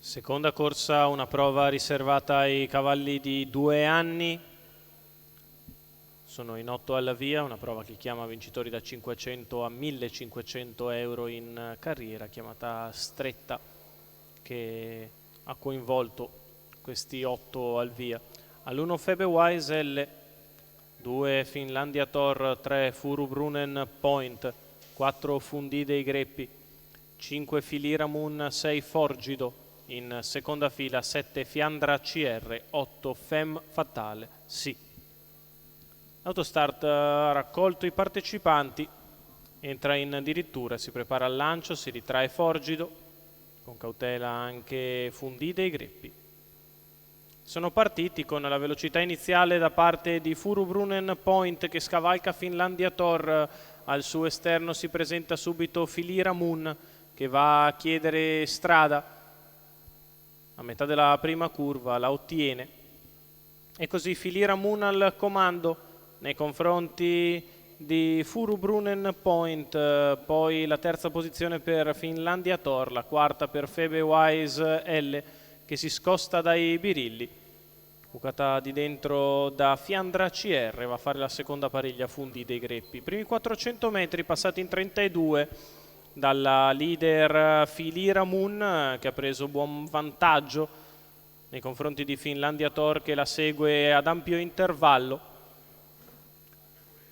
Seconda corsa, una prova riservata ai cavalli di 2 anni. Sono in 8 alla via, una prova che chiama vincitori da 500 a 1500 euro in carriera, chiamata stretta, che ha coinvolto questi 8 al via. All'1 Febewise L, 2 Finlandia Thor, 3 Furubrunnen Point, 4 Fundì dei Greppi, 5 Filira Moon, 6 Forgido, in seconda fila 7 Fiandra CR, 8 Femme Fatale, sì. L'autostart ha raccolto i partecipanti, entra in dirittura, si prepara al lancio, si ritrae Forgido, con cautela anche Fundì dei Greppi. Sono partiti con la velocità iniziale da parte di Furubrunnen Point che scavalca Finlandia Thor. Al suo esterno si presenta subito Filira Moon che va a chiedere strada. A metà della prima curva la ottiene. E così Filira Moon al comando nei confronti di Furubrunnen Point, poi la terza posizione per Finlandia Thor, la quarta per Febewise L che si scosta dai birilli. Bucata di dentro da Fiandra CR, va a fare la seconda pariglia Fundì dei Greppi. Primi 400 metri passati in 32 dalla leader Filira Moon che ha preso buon vantaggio nei confronti di Finlandia Thor che la segue ad ampio intervallo.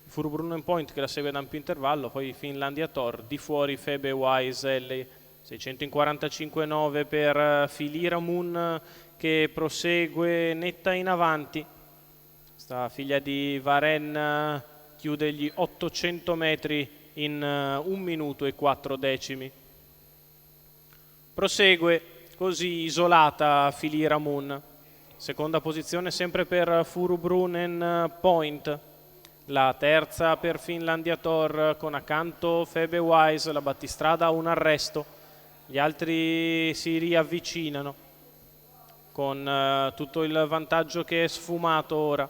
Furubrunnen Point che la segue ad ampio intervallo, poi Finlandia Thor, di fuori Febewise L, 645,9 per Filira Moon che prosegue netta in avanti. Sta figlia di Varen chiude gli 800 metri in 1 minuto e 4 decimi. Prosegue così isolata Filira Moon. Seconda posizione sempre per Furubrunnen Point. La terza per Finlandia Thor con accanto Febewise, la battistrada ha un arresto. Gli altri si riavvicinano con tutto il vantaggio che è sfumato ora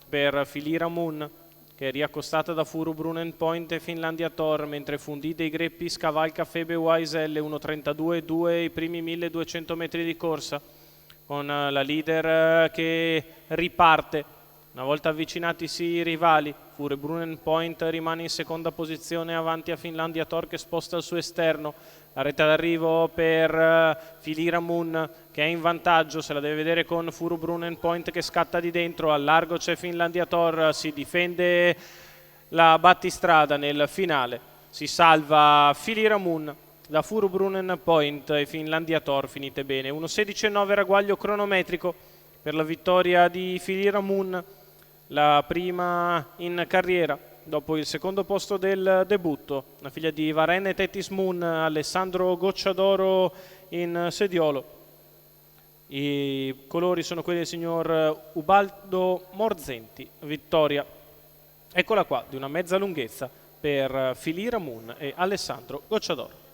per Filira Moon che è riaccostata da Furubrunnen Point e Finlandia Thor, mentre Fundì dei Greppi scavalca Febewise L 1.32,2 i primi 1200 metri di corsa, con la leader che riparte. Una volta avvicinatisi i rivali, Furubrunnen Point rimane in seconda posizione avanti a Finlandia Thor che sposta il suo esterno. La retta d'arrivo per Filira Moon che è in vantaggio, se la deve vedere con Furubrunnen Point che scatta di dentro. Al largo c'è Finlandia Thor, si difende la battistrada nel finale. Si salva Filira Moon da Furubrunnen Point e Finlandia Thor finite bene. 1.16,9 ragguaglio cronometrico per la vittoria di Filira Moon, la prima in carriera dopo il secondo posto del debutto. La figlia di Varen e Tethys Moon, Alessandro Gocciadoro in sediolo. I colori sono quelli del signor Ubaldo Morzenti. Vittoria, eccola qua, di una mezza lunghezza per Filira Moon e Alessandro Gocciadoro.